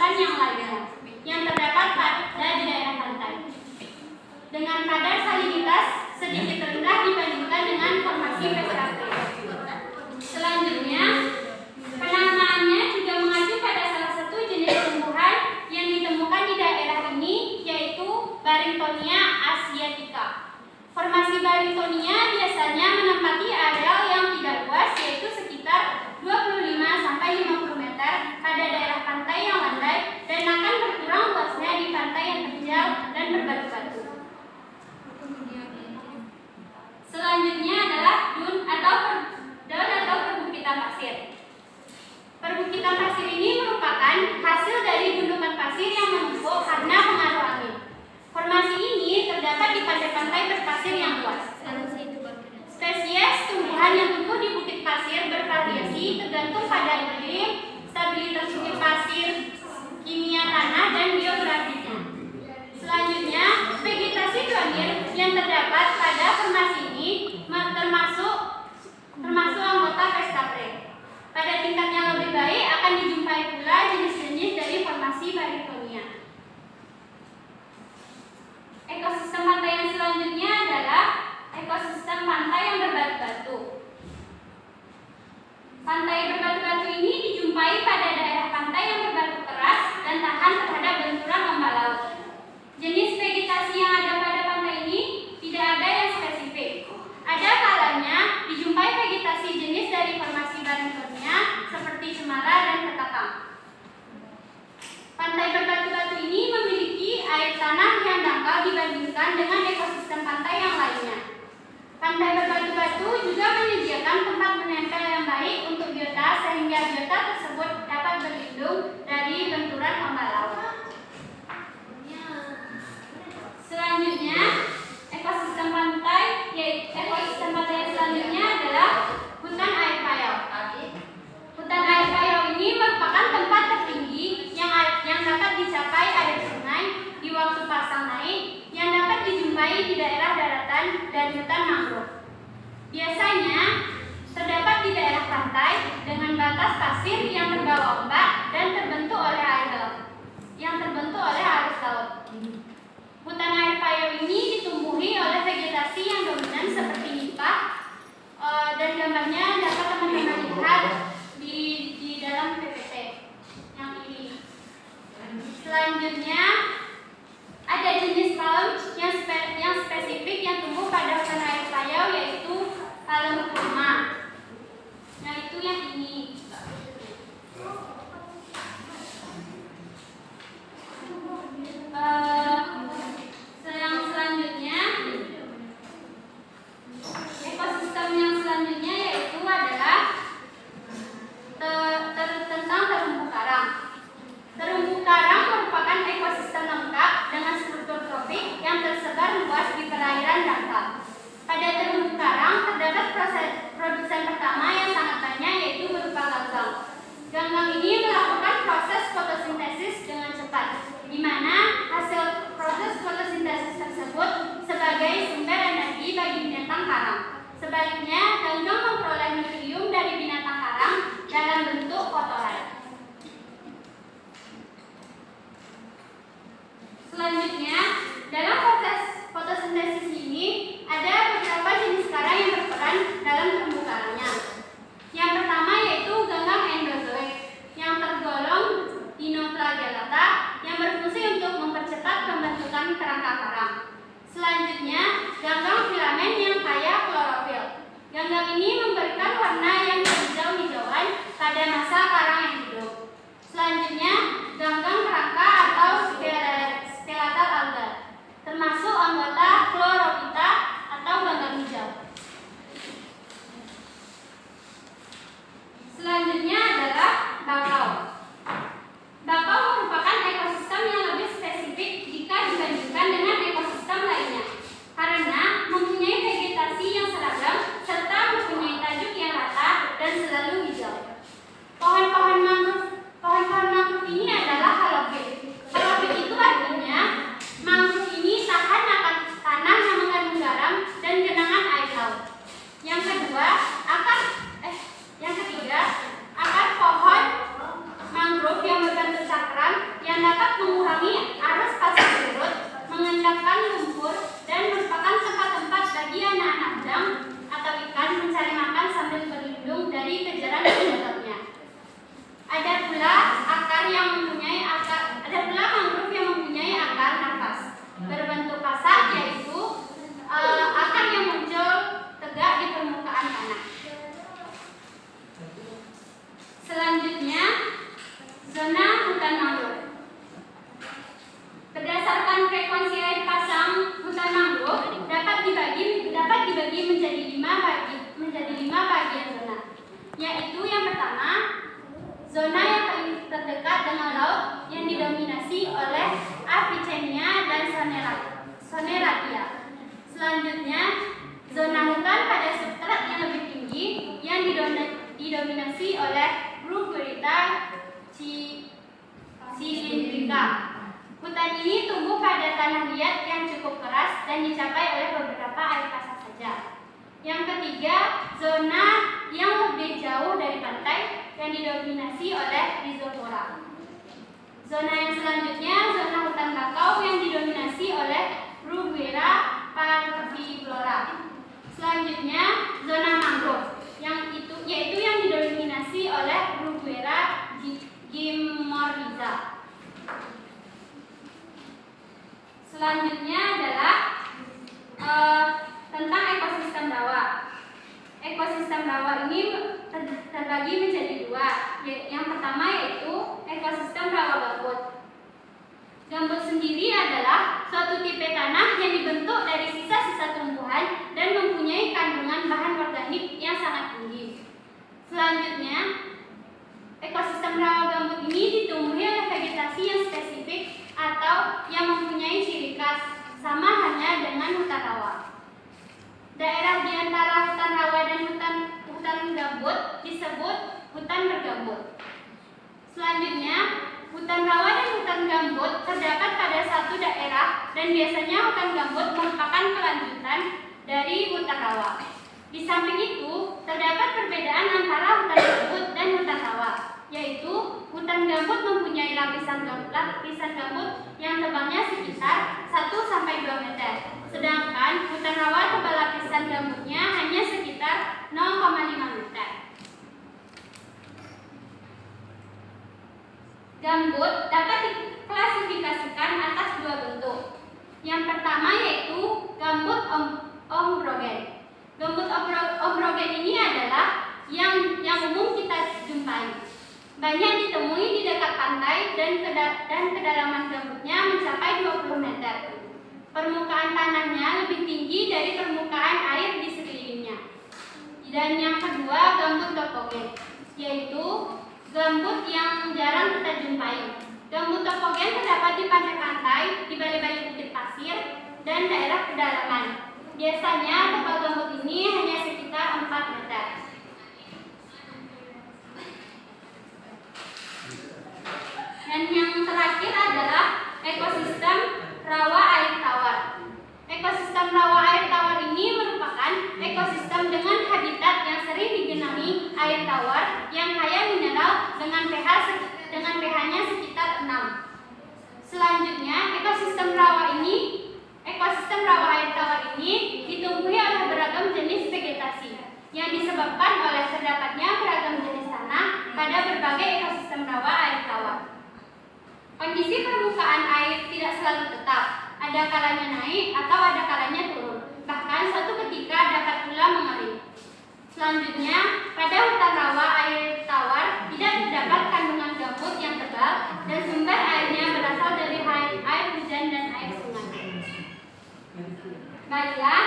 tumbuhan yang lainnya yang terdapat pada di daerah pantai. Dengan kadar salinitas sedikit rendah dibandingkan dengan formasi PSAP. Selanjutnya, penamaannya juga mengacu pada salah satu jenis tumbuhan yang ditemukan di daerah ini, yaitu Barringtonia asiatica. Formasi Barringtonia biasanya menempati areal yang tidak luas, yaitu sekitar 25–50 meter pada daerah pantai yang landai dan akan berkurang luasnya di pantai yang terjal dan berbatu-batu. Selanjutnya adalah dun atau perbukitan pasir. Perbukitan pasir ini merupakan hasil dari gundukan pasir yang menumpuk karena pengaruh angin. Formasi ini terdapat di pantai-pantai berpasir yang luas. Spesies tumbuhan yang tumbuh di bukit pasir bervariasi tergantung pada iklim, stabilitas bukit pasir, kimia tanah, dan geografinya. Selanjutnya, vegetasi klonir yang terdapat pada formasi ini termasuk anggota Pestapre. Pada tingkat yang lebih baik akan dijumpai pula jenis-jenis dari formasi Barringtonia. Ekosistem pantai yang selanjutnya adalah ekosistem pantai yang berbatu-batu. Pantai berbatu-batu ini dijumpai pada daerah pantai yang berbatu keras dan tahan terhadap benturan ombak laut. Jenis vegetasi yang ada pada pantai ini tidak ada yang spesifik. Ada kalanya dijumpai vegetasi jenis dari formasi Barringtonia seperti cemara dan ketakang. Pantai berbatu-batu ini memiliki air tanah yang dangkal dibandingkan dengan ekosistem pantai yang lainnya. Pantai berbatu-batu juga menyediakan tempat menempel yang baik untuk biota sehingga biota tersebut dapat berlindung dari benturan ombak laut. Selanjutnya, ekosistem pantai selanjutnya adalah hutan air payau. Hutan air payau ini merupakan tempat tertinggi yang dapat dicapai air sungai di waktu pasang naik yang dapat dijumpai di daerah daratan dan hutan mangrove. Biasanya terdapat di daerah pantai dengan batas pasir yang terbawa ombak dan terbentuk oleh arus laut. Hutan air payau ini ditumbuhi oleh vegetasi yang dominan seperti nipah, dan gambarnya dapat teman-teman lihat di dalam PPT yang ini. Selanjutnya ada jenis palem yang spesifik yang tumbuh pada hutan air payau, yaitu palem kurma. Nah, itu yang ini. Ekosistem yang selanjutnya yaitu adalah tentang terumbu karang. Terumbu karang merupakan ekosistem lengkap dengan struktur tropik yang tersebar luas di perairan dangkal. Pada terumbu karang terdapat produsen pertama yang sangat banyak, yaitu berupa ganggang. Ganggang ini melakukan proses fotosintesis dengan cepat, di mana hasil proses fotosintesis tersebut sebagai sumber energi bagi binatang karang. Sebaliknya, ganggang memperoleh nutrium dari binatang karang dalam bentuk kotoran. Selanjutnya, dalam proses fotosintesis ini ada beberapa jenis karang yang berperan dalam terumbu karangnya. Yang pertama yaitu ganggang endozoik yang tergolong Dinoflagellata yang berfungsi untuk mempercepat pembentukan kerangka karang. Selanjutnya, ganggang filamen yang kaya klorofil. Ganggang ini memberikan warna yang hijau-hijauan pada masa karang yang hidup. Selanjutnya, ganggang kerangka atau skeletal alga, termasuk anggota Chlorophyta atau ganggang hijau. Selanjutnya adalah bakau. Bakau merupakan ekosistem yang lebih spesifik jika dibandingkan dengan ekosistem lainnya, karena mempunyai vegetasi yang seragam serta mempunyai tajuk yang rata dan selalu hijau. Pohon-pohon mangrove ini adalah halofit. Halofit itu artinya mangrove ini tahan akan tanah yang mengandung garam dan genangan air laut. Yang ketiga, akar pohon jarang didatatnya. Ada pula mangrove yang mempunyai akar nafas berbentuk kasak, yaitu akar yang muncul tegak di permukaan tanah. Selanjutnya, zona hutan mangrove. Berdasarkan frekuensi air pasang, hutan mangrove dapat dibagi menjadi lima bagian zona, yaitu yang pertama, zona yang paling terdekat dengan laut yang didominasi oleh Avicennia dan Soneratia. Selanjutnya, zona hutan pada substrat yang lebih tinggi yang didominasi oleh Bruguiera cylindrica. Hutan ini tumbuh pada tanah liat yang cukup keras dan dicapai oleh beberapa air pasang saja. Yang ketiga, zona yang lebih jauh dari pantai yang didominasi oleh Rhizopora. Zona yang selanjutnya, zona hutan kakao yang didominasi oleh Bruguiera parviflora. Selanjutnya, zona mangrove yaitu yang didominasi oleh Bruguiera gymnorrhiza. Selanjutnya adalah tentang ekosistem rawa. Ekosistem rawa ini terbagi menjadi dua. Yang pertama yaitu ekosistem rawa gambut. Gambut sendiri adalah suatu tipe tanah yang dibentuk dari sisa-sisa tumbuhan dan mempunyai kandungan bahan organik yang sangat tinggi. Selanjutnya, ekosistem rawa gambut ini ditumbuhi oleh vegetasi yang spesifik atau yang mempunyai ciri khas, sama halnya dengan hutan rawa. Daerah di antara hutan rawa dan hutan gambut disebut hutan bergambut. Selanjutnya, hutan rawa dan hutan gambut terdapat pada satu daerah dan biasanya hutan gambut merupakan kelanjutan dari hutan rawa. Di samping itu, terdapat perbedaan antara hutan gambut dan hutan rawa, yaitu hutan gambut mempunyai lapisan gambut yang tebalnya sekitar 1-2 meter, sedangkan hutan rawa tebal lapisan gambutnya hanya sekitar 0,5 meter. Gambut dapat diklasifikasikan atas dua bentuk. Yang pertama yaitu gambut ombrogen. Gambut ombrogen ini adalah yang umum kita jumpai. Banyak ditemui di dekat pantai dan kedalaman gambutnya mencapai 20 meter. Permukaan tanahnya lebih tinggi dari permukaan air di sekelilingnya. Dan yang kedua gambut topogen, yaitu gambut yang jarang kita jumpai. Gambut topogen terdapat di pantai-pantai, di balik-balik bukit pasir, dan daerah pedalaman. Biasanya tebal gambut ini hanya sekitar 4 meter. Dan yang terakhir adalah ekosistem rawa air tawar. Ekosistem rawa air tawar ini merupakan ekosistem dengan habitat yang sering digenangi air tawar yang kaya mineral dengan pH-nya sekitar 6. Selanjutnya, ekosistem rawa air tawar ini ditumbuhi oleh beragam jenis vegetasi yang disebabkan oleh terdapatnya beragam jenis tanah pada berbagai ekosistem rawa air tawar. Kondisi permukaan air tidak selalu tetap, ada kalanya naik atau ada kalanya turun, bahkan suatu ketika dapat pula mengering. Selanjutnya, pada hutan rawa air tawar tidak terdapat kandungan gambut yang tebal dan sumber airnya berasal dari air hujan dan air sungai. Baiklah,